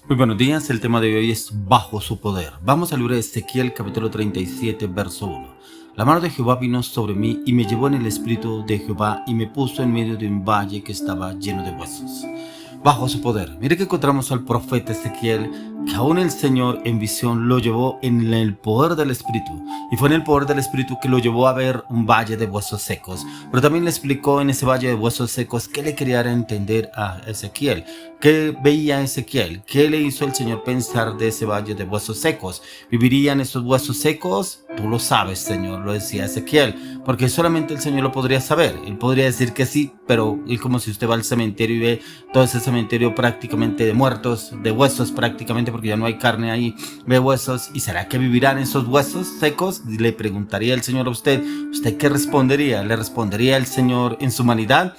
Muy buenos días, el tema de hoy es bajo su poder. Vamos al libro de Ezequiel capítulo 37, verso 1. La mano de Jehová vino sobre mí y me llevó en el espíritu de Jehová y me puso en medio de un valle que estaba lleno de huesos. Bajo su poder. Mire que encontramos al profeta Ezequiel, que aún el Señor en visión lo llevó en el poder del Espíritu. Y fue en el poder del Espíritu que lo llevó a ver un valle de huesos secos. Pero también le explicó en ese valle de huesos secos qué le quería entender a Ezequiel. ¿Qué veía Ezequiel? ¿Qué le hizo el Señor pensar de ese valle de huesos secos? ¿Vivirían esos huesos secos? Tú lo sabes, Señor, lo decía Ezequiel, porque solamente el Señor lo podría saber. Él podría decir que sí, pero es como si usted va al cementerio y ve todo ese cementerio prácticamente de muertos, de huesos prácticamente, porque ya no hay carne ahí, ve huesos. ¿Y será que vivirán esos huesos secos? Le preguntaría el Señor a usted. ¿Usted qué respondería? ¿Le respondería el Señor en su humanidad?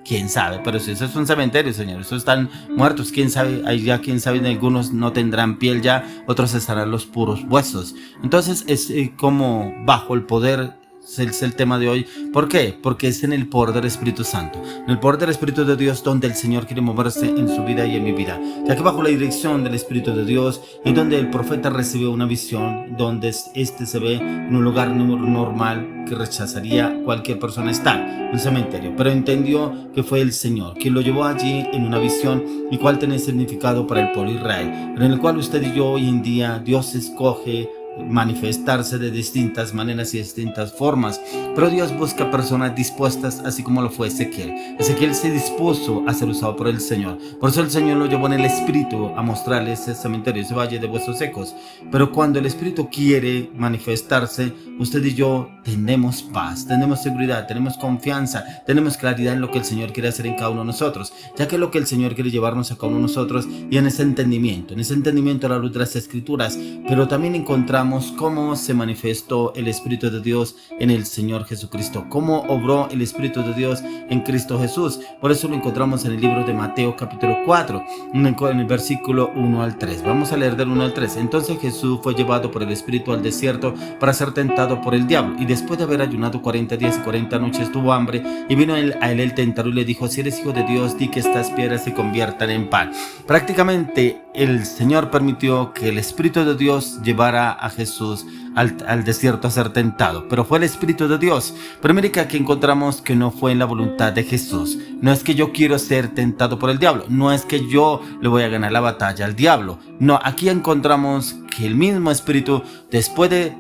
¿Quién sabe? Pero si eso es un cementerio, Señor, esos están muertos, ¿quién sabe? Ahí ya, ¿quién sabe? Algunos no tendrán piel ya, otros estarán los puros huesos. Entonces es como bajo el poder. Es el tema de hoy. ¿Por qué? Porque es en el poder del Espíritu Santo, en el poder del Espíritu de Dios, donde el Señor quiere moverse en su vida y en mi vida, ya que bajo la dirección del Espíritu de Dios es donde el profeta recibió una visión, donde este se ve en un lugar normal que rechazaría cualquier persona estar, un cementerio, pero entendió que fue el Señor quien lo llevó allí en una visión, y cual tiene significado para el pueblo de Israel, en el cual usted y yo hoy en día Dios escoge manifestarse de distintas maneras y distintas formas, pero Dios busca personas dispuestas, así como lo fue Ezequiel. Ezequiel se dispuso a ser usado por el Señor, por eso el Señor lo llevó en el Espíritu a mostrarle ese cementerio, ese valle de huesos secos. Pero cuando el Espíritu quiere manifestarse, usted y yo tenemos paz, tenemos seguridad, tenemos confianza, tenemos claridad en lo que el Señor quiere hacer en cada uno de nosotros, ya que lo que el Señor quiere llevarnos a cada uno de nosotros, y en ese entendimiento a la luz de las Escrituras. Pero también encontramos cómo se manifestó el Espíritu de Dios en el Señor Jesucristo, cómo obró el Espíritu de Dios en Cristo Jesús. Por eso lo encontramos en el libro de Mateo capítulo 4, en el versículo 1 al 3. Vamos a leer del 1 al 3. Entonces Jesús fue llevado por el Espíritu al desierto para ser tentado por el diablo, y después de haber ayunado 40 días y 40 noches tuvo hambre, y vino a él el tentador y le dijo: si eres hijo de Dios, di que estas piedras se conviertan en pan. Prácticamente el Señor permitió que el Espíritu de Dios llevara a Jesús al desierto a ser tentado, pero fue el Espíritu de Dios. Pero mire que aquí encontramos que no fue en la voluntad de Jesús. No es que yo quiero ser tentado por el diablo, no es que yo le voy a ganar la batalla al diablo. No, aquí encontramos que el mismo Espíritu, después de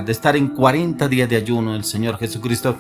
estar en 40 días de ayuno, el Señor Jesucristo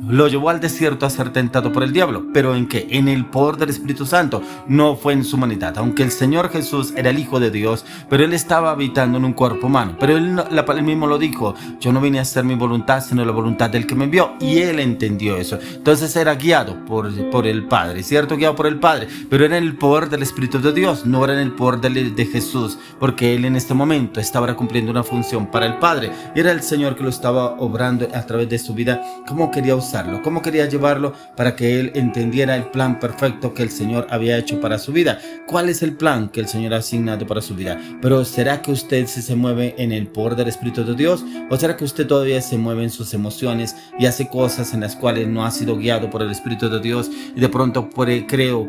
lo llevó al desierto a ser tentado por el diablo. ¿Pero en qué? En el poder del Espíritu Santo, no fue en su humanidad. Aunque el Señor Jesús era el Hijo de Dios, pero Él estaba habitando en un cuerpo humano. Pero Él mismo lo dijo: yo no vine a hacer mi voluntad, sino la voluntad del que me envió. Y Él entendió eso. Entonces era guiado por el Padre, ¿cierto? Guiado por el Padre, pero era en el poder del Espíritu de Dios, no era en el poder de Jesús, porque Él en este momento estaba cumpliendo una función para el Padre, y era el Señor que lo estaba obrando a través de su vida, cómo quería usarlo, cómo quería llevarlo para que Él entendiera el plan perfecto que el Señor había hecho para su vida. ¿Cuál es el plan que el Señor ha asignado para su vida? Pero ¿será que usted se mueve en el poder del Espíritu de Dios, o será que usted todavía se mueve en sus emociones y hace cosas en las cuales no ha sido guiado por el Espíritu de Dios, y de pronto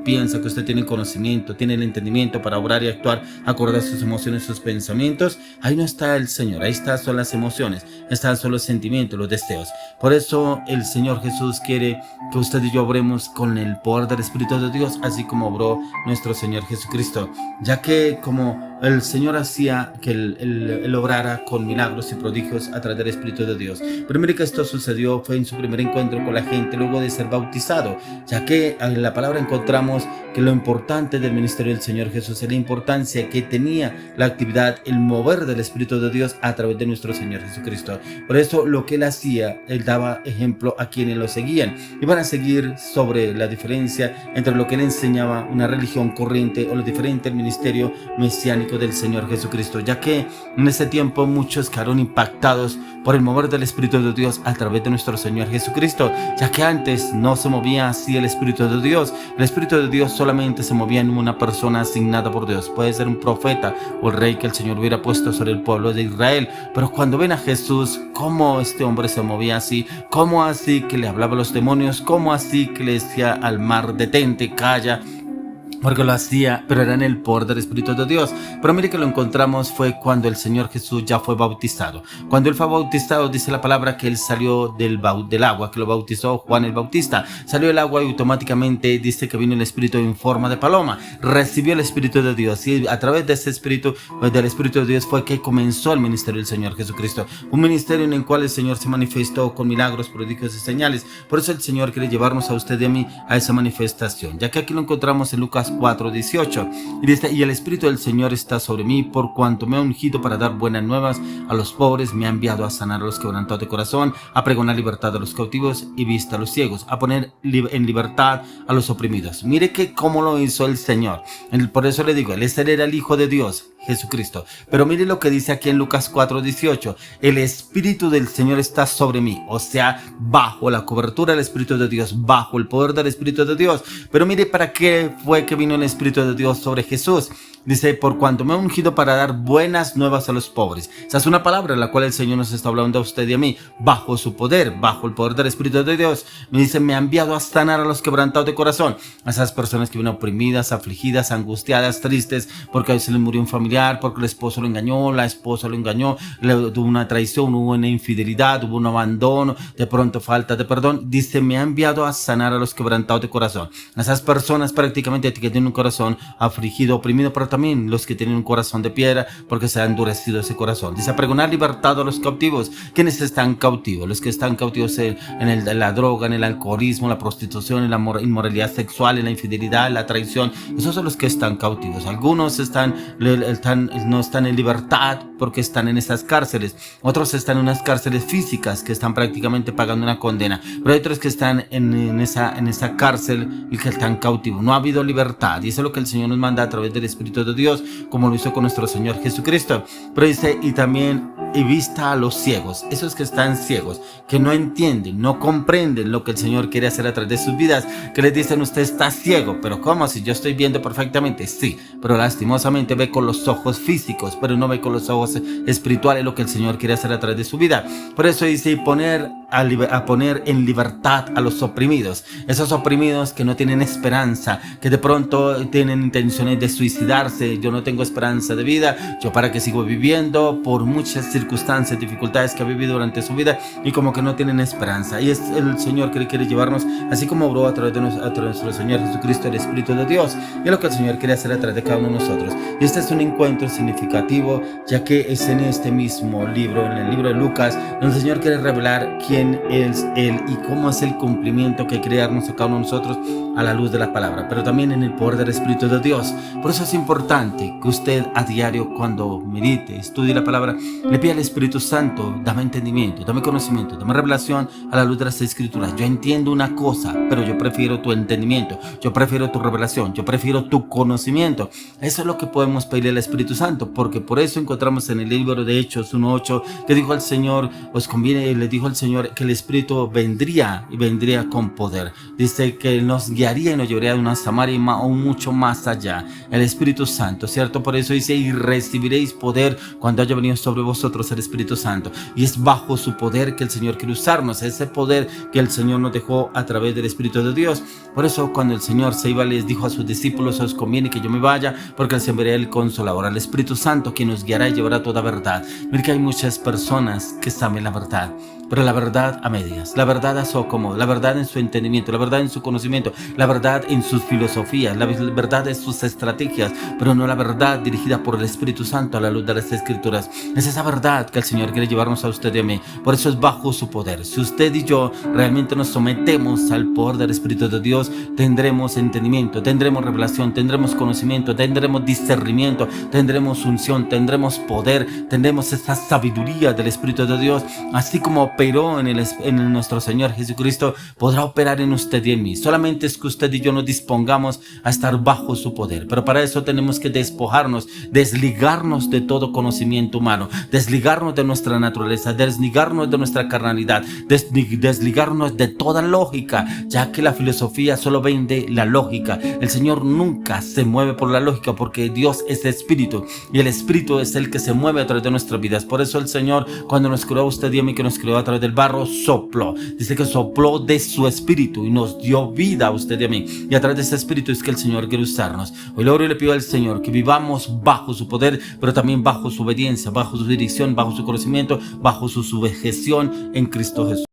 piensa que usted tiene conocimiento, tiene el entendimiento para obrar y actuar acorde a sus emociones, sus pensamientos? Ahí no está el Señor, ahí están solo las emociones, están solo los sentimientos, los deseos. Por eso el Señor Jesús quiere que usted y yo obremos con el poder del Espíritu de Dios, así como obró nuestro Señor Jesucristo, ya que como el Señor hacía que él obrara con milagros y prodigios a través del Espíritu de Dios. Pero mire que esto sucedió, fue en su primer encuentro con la gente luego de ser bautizado, ya que en la palabra encontramos que lo importante del ministerio del Señor Jesús es la importancia que tenía la actividad, el mover del Espíritu de Dios a través de nuestro Señor Jesucristo. Por eso lo que Él hacía, Él daba ejemplo a quienes lo seguían. Iban a seguir sobre la diferencia entre lo que Él enseñaba, una religión corriente, o lo diferente el ministerio mesiánico del Señor Jesucristo, ya que en ese tiempo muchos quedaron impactados por el mover del Espíritu de Dios a través de nuestro Señor Jesucristo, ya que antes no se movía así el Espíritu de Dios. El Espíritu de Dios solamente se movía en una persona asignada por Dios. Puede ser un profeta o el rey que el Señor hubiera puesto sobre el pueblo de Israel, pero cuando ven a Jesús, cómo este hombre se movía así, cómo así que le hablaba a los demonios, cómo así que le decía al mar: detente, calla. porque lo hacía, pero era en el poder del Espíritu de Dios. Pero mire que lo encontramos fue cuando el Señor Jesús ya fue bautizado. Cuando Él fue bautizado, dice la palabra que Él salió del agua, que lo bautizó Juan el Bautista. Salió del agua y automáticamente dice que vino el Espíritu en forma de paloma. Recibió el Espíritu de Dios y a través de ese Espíritu, del Espíritu de Dios fue que comenzó el ministerio del Señor Jesucristo. Un ministerio en el cual el Señor se manifestó con milagros, prodigios y señales. Por eso el Señor quiere llevarnos a usted y a mí a esa manifestación. Ya que aquí lo encontramos en Lucas 4:18 y dice: y el Espíritu del Señor está sobre mí, por cuanto me ha ungido para dar buenas nuevas a los pobres, me ha enviado a sanar a los quebrantados de corazón, a pregonar libertad a los cautivos y vista a los ciegos, a poner en libertad a los oprimidos. Mire que cómo lo hizo el Señor. Por eso le digo, Él era el Hijo de Dios, Jesucristo. Pero mire lo que dice aquí en Lucas 4:18: el Espíritu del Señor está sobre mí, o sea, bajo la cobertura del Espíritu de Dios, bajo el poder del Espíritu de Dios. Pero mire para qué fue que vino el Espíritu de Dios sobre Jesús. Dice: por cuanto me ha ungido para dar buenas nuevas a los pobres. Esa es una palabra en la cual el Señor nos está hablando a usted y a mí, bajo su poder, bajo el poder del Espíritu de Dios. Me dice: me ha enviado a sanar a los quebrantados de corazón, a esas personas que vienen oprimidas, afligidas, angustiadas, tristes, porque se les murió un familiar, porque el esposo lo engañó, la esposa lo engañó, hubo una traición, hubo una infidelidad, hubo un abandono, de pronto falta de perdón. Dice: me ha enviado a sanar a los quebrantados de corazón, a esas personas prácticamente que tienen un corazón afligido, oprimido, pero también los que tienen un corazón de piedra porque se ha endurecido ese corazón. Dice: a pregonar libertad a los cautivos. ¿Quiénes están cautivos? Los que están cautivos en la droga, en el alcoholismo, la prostitución, en la inmoralidad sexual, en la infidelidad, en la traición. Esos son los que están cautivos. Algunos no están en libertad porque están en esas cárceles. Otros están en unas cárceles físicas que están prácticamente pagando una condena. Pero hay otros que están en esa cárcel y que están cautivos. No ha habido libertad. Y eso es lo que el Señor nos manda a través del Espíritu de Dios, como lo hizo con nuestro Señor Jesucristo. Pero dice: y también y vista a los ciegos, esos que están ciegos, que no entienden, no comprenden lo que el Señor quiere hacer a través de sus vidas, que les dicen: usted está ciego. Pero ¿cómo? Si yo estoy viendo perfectamente. Sí, pero lastimosamente ve con los ojos físicos, pero no ve con los ojos espirituales lo que el Señor quiere hacer a través de su vida. Por eso dice: a poner en libertad a los oprimidos, esos oprimidos que no tienen esperanza, que de pronto tienen intenciones de suicidarse. Yo no tengo esperanza de vida, yo para qué sigo viviendo, por muchas circunstancias, dificultades que ha vivido durante su vida y como que no tienen esperanza. Y es el Señor que quiere llevarnos, así como obró a través de nuestro Señor Jesucristo, el Espíritu de Dios. Y es lo que el Señor quiere hacer a través de cada uno de nosotros. Y este es un encuentro significativo, ya que es en este mismo libro, en el libro de Lucas, donde el Señor quiere revelar quién es Él y cómo es el cumplimiento que quiere darnos a cada uno de nosotros a la luz de la palabra, pero también en el poder del Espíritu de Dios. Por eso es importante que usted a diario, cuando medite, estudie la palabra, le pida al Espíritu Santo: dame entendimiento, dame conocimiento, dame revelación a la luz de las Escrituras. Yo entiendo una cosa, pero yo prefiero tu entendimiento, yo prefiero tu revelación, yo prefiero tu conocimiento. Eso es lo que podemos pedirle al Espíritu Santo, porque por eso encontramos en el libro de Hechos 1:8 que dijo el Señor: os conviene, le dijo el Señor que el Espíritu vendría y vendría con poder. Dice que nos guiaría y nos llevaría a una Samaria o mucho más allá. El Espíritu Santo, ¿cierto? Por eso dice: y recibiréis poder cuando haya venido sobre vosotros el Espíritu Santo. Y es bajo su poder que el Señor quiere usarnos, ese poder que el Señor nos dejó a través del Espíritu de Dios. Por eso cuando el Señor se iba, les dijo a sus discípulos: os conviene que yo me vaya, porque se enviará el Consolador, al Espíritu Santo, que nos guiará y llevará toda verdad. Mira que hay muchas personas que saben la verdad, pero la verdad a medias, la verdad a su acomodo, la verdad en su entendimiento, la verdad en su conocimiento, la verdad en sus filosofías, la verdad en sus estrategias, pero no la verdad dirigida por el Espíritu Santo a la luz de las Escrituras. Es esa verdad que el Señor quiere llevarnos a usted y a mí. Por eso es bajo su poder. Si usted y yo realmente nos sometemos al poder del Espíritu de Dios, tendremos entendimiento, tendremos revelación, tendremos conocimiento, tendremos discernimiento, tendremos unción, tendremos poder, tendremos esa sabiduría del Espíritu de Dios, así como operó en nuestro Señor Jesucristo, podrá operar en usted y en mí. Solamente es que usted y yo nos dispongamos a estar bajo su poder, pero para eso tenemos que despojarnos, desligarnos de todo conocimiento humano, desligarnos desligarnos de nuestra naturaleza, desligarnos de nuestra carnalidad, desligarnos de toda lógica, ya que la filosofía solo vende la lógica. El Señor nunca se mueve por la lógica, porque Dios es espíritu y el espíritu es el que se mueve a través de nuestras vidas. Por eso el Señor, cuando nos creó a usted y a mí, que nos creó a través del barro, sopló. Dice que sopló de su espíritu y nos dio vida a usted y a mí. Y a través de ese espíritu es que el Señor quiere usarnos. Hoy le oro y le pido al Señor que vivamos bajo su poder, pero también bajo su obediencia, bajo su dirección, bajo su conocimiento, bajo su sujeción en Cristo Jesús.